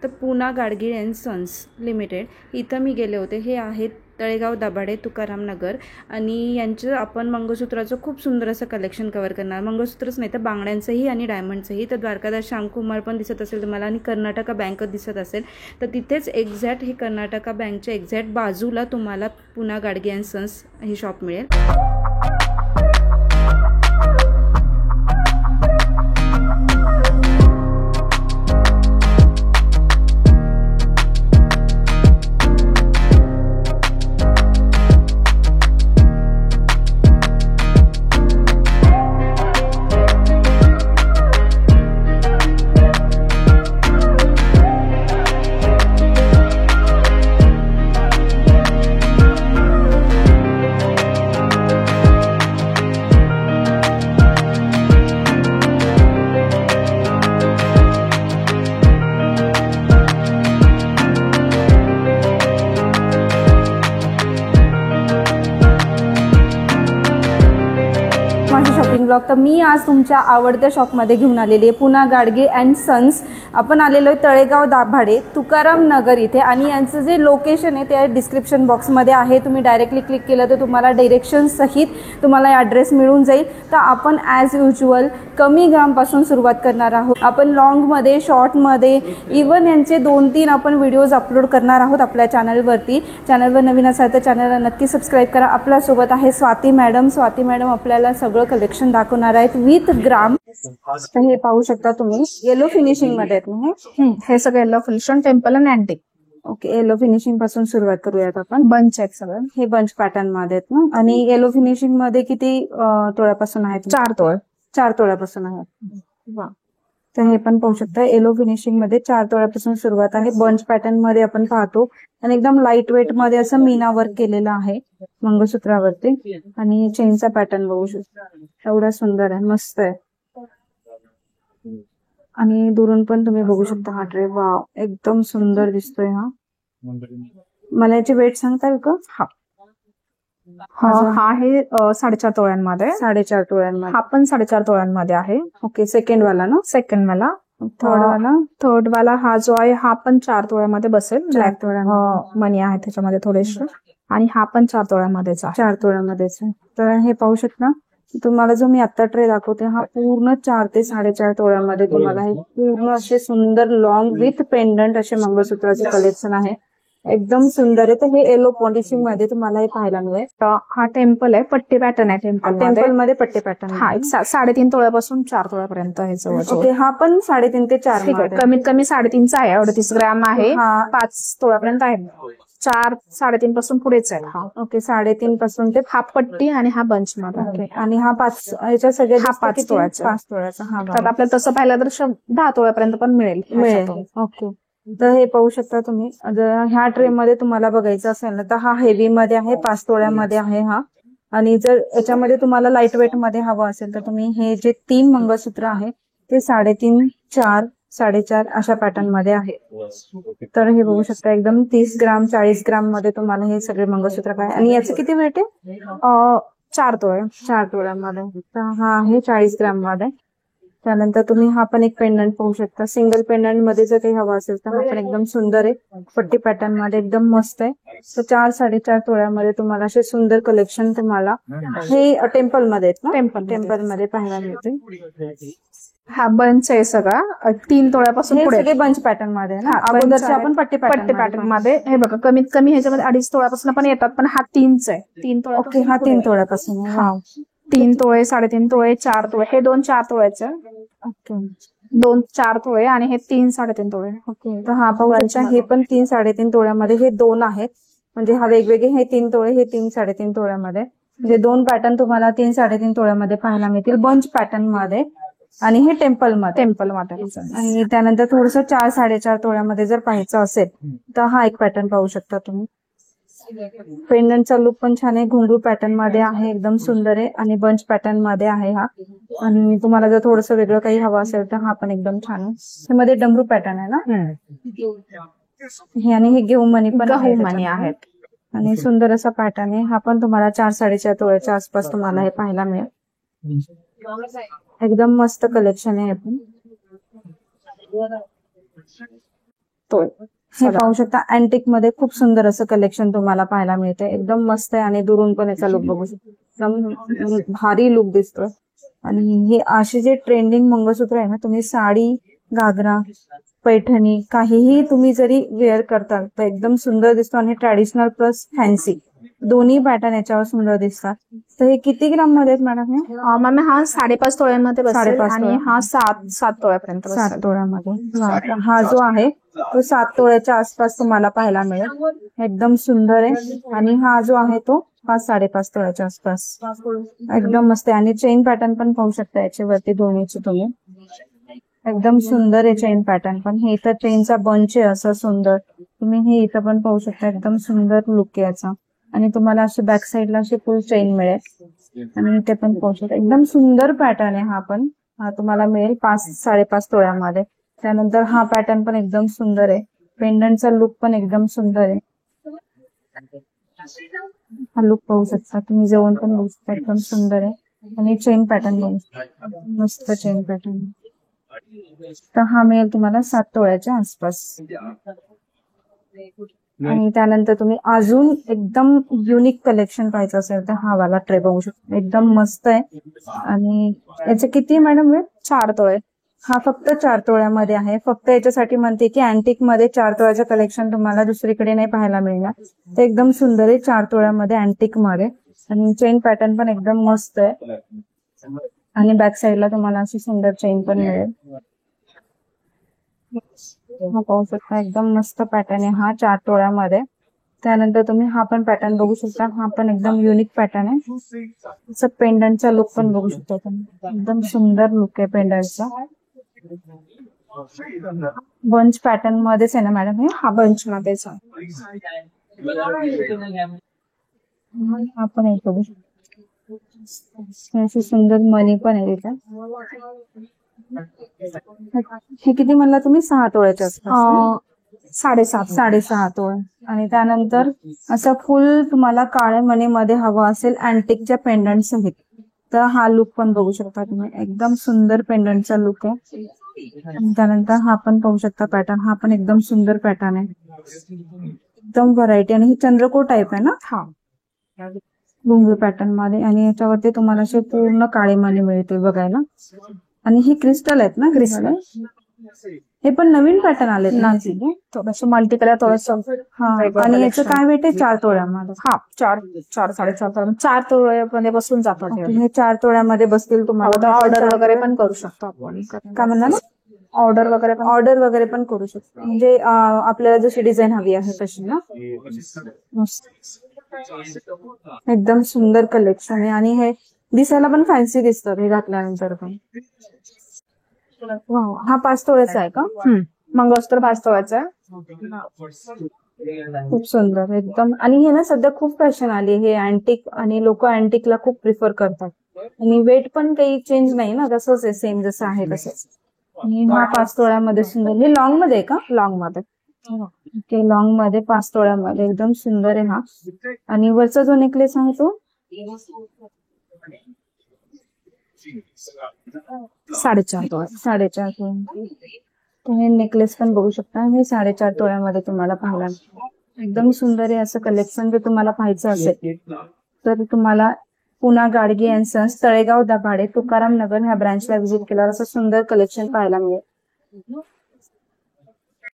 तर Pune Gadgil and sons limited इथं मी गेले होते. हे आहेत तळेगाव दाभाडे तुकाराम नगर आणि यांचं आपण मंगळसूत्राचं खूप सुंदर असं कलेक्शन कव्हर करणार. मंगळसूत्रच नाही तर बांगड्यांचंही आणि डायमंडचंही. तर द्वारकादास श्यामकुमार पण दिसत असेल तुम्हाला आणि कर्नाटका बँक दिसत असेल तर तिथेच एक्झॅक्ट हे कर्नाटका बँकच्या एक्झॅक्ट बाजूला तुम्हाला पुना गाडगे अँड सन्स हे शॉप मिळेल. Shopping blog. तर मी आज तुमच्या आवडत्या शॉपमध्ये घेऊन आलेली आहे पुना गाडगे अँड सन्स. आपण आलेलो आहे तळेगाव दाभाडे तुकाराम नगर इथे आणि यांचं जे लोकेशन आहे ते डिस्क्रिप्शन बॉक्समध्ये आहे. तुम्ही डायरेक्टली क्लिक केलं तर तुम्हाला डायरेक्शन सहित तुम्हाला ॲड्रेस मिळून जाईल. तर आपण ॲज युज्युअल कमी ग्रामपासून सुरुवात करणार आहोत. आपण लॉंगमध्ये शॉर्टमध्ये इवन यांचे 2-3 आपण व्हिडिओज अपलोड करणार आहोत आपल्या चॅनलवरती. चॅनलवर नवीन असाल तर चॅनलला नक्की सबस्क्राईब करा. आपल्यासोबत आहे स्वाती मॅडम. स्वाती मॅडम आपल्याला सगळं कलेक्शन दाखवणार आहेत विथ ग्राम. तर हे पाहू शकता तुम्ही येलो फिनिशिंग मध्ये आहेत ना हे सगळं येलो फिनिशिंग टेम्पल आणि अँटिक. ओके, येलो फिनिशिंग पासून सुरुवात करूयात आपण. बंच आहेत सगळं. हे बंच पॅटर्न मध्ये आहेत ना. आणि येलो फिनिशिंग मध्ये किती तोळ्यापासून आहेत? 4 तोळे. 4 तोळ्यापासून आहेत. वा. तर हे पण पाहू शकता येलो फिनिशिंग मध्ये 4 तोळ्यापासून सुरुवात आहे. बंच पॅटर्न मध्ये आपण पाहतो आणि एकदम लाईट वेट मध्ये असं मीना वर्क केलेलं आहे मंगळसूत्रावरती. आणि चेनचा पॅटर्न बघू शकता, एवढा सुंदर आहे, मस्त आहे. आणि दुरून पण तुम्ही बघू शकता हा ट्रे. वाव, एकदम सुंदर दिसतोय हा. मला याची वेट सांगता येईल का? हा आहे 4.5 तोळ्यांमध्ये. 4.5 तोळ्यांमध्ये. हा पण 4.5 तोळ्यांमध्ये आहे. ओके, सेकंड वाला ना? सेकंड वाला. थर्ड वाला हा जो आहे हा पण 4 तोळ्यामध्ये बसेल. 4 तोळ्यांमध्ये मनी आहे त्याच्यामध्ये थोडेसे. आणि हा पण 4 तोळ्यामध्येच आहे. 4 तोळ्यामध्येच आहे. तर हे पाहू शकता तुम्हाला जो मी आता ट्रे दाखवते हा पूर्ण 4 ते 4.5 तोळ्यामध्ये तुम्हाला हे पूर्ण असे सुंदर लॉंग विथ पेंडंट असे मंगळसूत्राचे कलेक्शन आहे. एकदम सुंदर आहे. तर हे येलो पॉलिशिंग मध्ये तुम्हाला हे पाहायला मिळेल. हा टेम्पल आहे, पट्टी पॅटर्न आहे. टेम्पल मध्ये पट्टी पॅटर्न. हा 3.5 तोळ्यापासून 4 तोळ्यापर्यंत आहे जवळ. ओके, हा पण 3.5 ते 4. कमीत कमी 3.5चा आहे. 38 ग्रॅम आहे. 5 तोळ्यापर्यंत आहे. 4-3.5 पासून पुढेच आहे. हा ओके, 3.5 पासून ते हा पट्टी आणि हा बंच मध्ये. आणि हा 5 याच्या सगळ्या हा 5 तोळ्याचा. 5 तोळ्याचा. हा, तर आपल्याला तसं पाहिलं तर 10 तोळ्यापर्यंत पण मिळेल. ओके, तर हे पाहू शकता तुम्ही. जर ह्या ट्रे मध्ये तुम्हाला बघायचं असेल ना तर हा हेवी मध्ये आहे, 5 तोळ्यामध्ये आहे हा. आणि जर याच्यामध्ये तुम्हाला लाईट वेट मध्ये हवं असेल तर तुम्ही हे जे 3 मंगळसूत्र आहे ते 3.5, 4, 4.5 अशा पॅटर्न मध्ये आहे. तर हे बघू शकता एकदम 30 ग्राम 40 ग्राम मध्ये तुम्हाला हे सगळे मंगळसूत्र काय. आणि याचं किती वेट आहे? 4 तोळे. 4 तोळ्यामध्ये. तर हा आहे 40 ग्राम मध्ये. त्यानंतर तुम्ही हा पण एक पेंडंट पाहू शकता. सिंगल पेंडंट मध्ये जर काही हवा असेल तर हा पण एकदम सुंदर आहे, पट्टी पॅटर्न मध्ये एकदम मस्त आहे. तर 4-4.5 तोळ्यामध्ये तुम्हाला असे सुंदर कलेक्शन तुम्हाला हे टेम्पल मध्ये आहेत ना. टेम्पल मध्ये पाहायला मिळते. हा बंच आहे सगळा 3 तोळ्यापासून पुढे. सगळे बंच पॅटर्न मध्ये ना. अगोदरचे आपण पट्टी पॅटर्न मध्ये. हे बघा कमीत कमी ह्याच्यामध्ये 2.5 तोळ्यापासून पण येतात, पण हा 3च आहे. 3 तोळ्या. ओके, हा 3 तोळ्यापासून. 3 तोळे, 3.5 तोळे, 4 तोळे. हे 2 4 तोळ्याचे. ओके, 2 4 तोळे आणि हे 3 3.5 तोळे. ओके, तर हा पाहू शकता हे पण 3-3.5 तोळ्यामध्ये. हे 2 आहेत म्हणजे हा वेगवेगळे. हे 3 तोळे, हे 3-3.5 तोळ्यामध्ये. म्हणजे 2 पॅटर्न तुम्हाला 3-3.5 तोळ्यामध्ये पाहायला मिळतील बंच पॅटर्न मध्ये. आणि हे टेम्पल मध्ये. आणि त्यानंतर थोडस 4-4.5 तोळ्यामध्ये जर पाहायचं असेल तर हा एक पॅटर्न पाहू शकता तुम्ही. पेंडंटचा लुक पण छान आहे, घुंगरू पॅटर्न मध्ये आहे, एकदम सुंदर आहे. आणि बंच पॅटर्न मध्ये आहे हा. आणि तुम्हाला जर थोडस वेगळं काही हवं असेल तर हा पण एकदम छान आहे. त्यामध्ये डमरू पॅटर्न आहे ना हे. आणि हे घेऊ मनी पण आहेत. आणि सुंदर असा पॅटर्न आहे. हा पण तुम्हाला 4-4.5 तोळ्याच्या आसपास तुम्हाला हे पाहायला मिळेल. एकदम मस्त कलेक्शन आहे. आपण तो हे पाहू शकता अँटिक मध्ये खूप सुंदर असं कलेक्शन तुम्हाला पाहायला मिळते. एकदम मस्त आहे आणि दुरून पण याचा लुक बघू शकता. एकदम भारी लुक दिसतोय. आणि हे असे जे ट्रेंडिंग मंगळसूत्र आहे ना, तुम्ही साडी, घागरा, पैठणी काहीही तुम्ही जरी वेअर करताल तर एकदम सुंदर दिसतो. आणि ट्रॅडिशनल प्लस फॅन्सी दोन्ही पॅटर्न याच्यावर सुंदर दिसतात. तर हे किती ग्राम मध्ये आहेत मॅडम? हे मॅम हा 5.5 तोळ्यांमध्ये बसेल 5.5 आणि हा 7 तोळ्यापर्यंत 7 तोळ्यामध्ये. हा जो आहे तो 7 तोळ्याच्या आसपास तुम्हाला पाहायला मिळेल. एकदम सुंदर आहे. आणि हा जो आहे तो 5-5.5 तोळ्याच्या आसपास. एकदम मस्त आहे. आणि चेन पॅटर्न पण पाहू शकता याच्यावरती दोन्हीची तुम्ही. एकदम सुंदर आहे चेन पॅटर्न पण. हे इथं चेनचा बंच आहे असं सुंदर. तुम्ही हे इथं पण पाहू शकता. एकदम सुंदर लुक आहे याचा. आणि तुम्हाला अशी बॅक साईडला अशी फुल चेन मिळेल. आणि इथे पण पाहू शकता. एकदम सुंदर पॅटर्न आहे हा पण. हा तुम्हाला मिळेल 5-5.5 तोळ्यामध्ये. त्यानंतर हा पॅटर्न पण एकदम सुंदर आहे. पेंडंटचा लुक पण एकदम सुंदर आहे. हा लुक पाहू शकता तुम्ही, जवळ पण बघू शकता. एकदम सुंदर आहे. आणि चेन पॅटर्न बघू शकता. मस्त चेन पॅटर्न. तर हा मिळेल तुम्हाला 7 तोळ्याच्या आसपास. आणि त्यानंतर तुम्ही अजून एकदम युनिक कलेक्शन पाहायचं असेल तर हा वाला ट्रे बघू शकता. एकदम मस्त आहे. आणि याचे किती मॅडम वेळ? 4 तोळे. हा फक्त 4 तोळ्यामध्ये आहे. फक्त याच्यासाठी म्हणते की अँटिक मध्ये 4 तोळ्याचं कलेक्शन तुम्हाला दुसरीकडे नाही पाहायला मिळणार. ते एकदम सुंदर आहे 4 तोळ्यामध्ये अँटिक मध्ये. आणि चेन पॅटर्न पण एकदम मस्त आहे. आणि बॅक साईडला तुम्हाला अशी सुंदर चेन पण मिळेल. हा पाहू शकता. एकदम मस्त पॅटर्न आहे हा 4 तोळ्यामध्ये. त्यानंतर तुम्ही हा पण पॅटर्न बघू शकता. हा पण एकदम युनिक पॅटर्न आहे. असं पेंडंटचा लुक पण बघू शकता तुम्ही. एकदम सुंदर लुक आहे पेंडंटचा. बंच पॅटर्न मध्येच आहे ना मॅडम हे? हा बंच मध्येच आहे. हा पण एक बघू शकता. अशी सुंदर मनी पण आहे तिथे. हे किती म्हणला तुम्ही? 6 तोळ्याच्या आसपास. 7.5 तोळे. आणि त्यानंतर असं फुल तुम्हाला काळ्या मणीमध्ये हवं असेल अँटिकच्या पेंडंट्स आहेत तर हा लुक पण बघू शकता तुम्ही. एकदम सुंदर पेंडंटचा लुक आहे. त्यानंतर हा पण पाहू शकता पॅटर्न. हा पण एकदम सुंदर पॅटर्न आहे. एकदम व्हरायटी. आणि ही चंद्रकोर टाईप आहे ना? हा गुंगू पॅटर्न मध्ये. आणि याच्यावरती तुम्हाला असे पूर्ण काळे मणी मिळते बघायला. आणि ही क्रिस्टल आहेत ना? क्रिस्टल हे पण नवीन पॅटर्न आलेत ना? थोडस मल्टी कलर थोडंसं. आणि याचं काय वेट आहे? 4 तोळ्यामध्ये. हा 4-4.5 4 तोळ्यामध्ये बसून जातात. हे 4 तोळ्यामध्ये बसतील तुम्हाला. ऑर्डर वगैरे पण करू शकतो आपण. काय म्हणला ना? ऑर्डर वगैरे पण करू शकतो. म्हणजे आपल्याला जशी डिझाईन हवी आहे तशी ना. एकदम सुंदर कलेक्शन आहे. आणि हे दिसायला पण फॅन्सी दिसतात हे घातल्यानंतर पण. हा 5 तोळ्याचा आहे का? मंगळसूत्र 5 तोळ्याचं आहे. खूप सुंदर एकदम. आणि हे ना सध्या खूप फॅशन आली हे अँटिक. आणि लोक अँटिकला खूप प्रिफर करतात. आणि वेट पण काही चेंज नाही ना, तसंच आहे सेम जसं आहे तसंच. आणि हा 5 तोळ्यामध्ये सुंदर. हे लॉंग मध्ये आहे का? लॉंग मध्ये. ते लॉंग मध्ये 5 तोळ्यामध्ये एकदम सुंदर आहे हा. आणि वरचा जो नेकलेस आहे तो 4.5 तोळे. 4.5 तोळे. तुम्ही नेकलेस पण बघू शकता. हे 4.5 तोळ्यामध्ये तुम्हाला पाहायला एकदम सुंदर आहे. असं कलेक्शन जर तुम्हाला पाहायचं असेल तर तुम्हाला पुना गाडगे अँड सन्स, तळेगाव दाभाडे, तुकाराम नगर ह्या ब्रांचला व्हिजिट केल्यावर असं सुंदर कलेक्शन पाहायला मिळेल.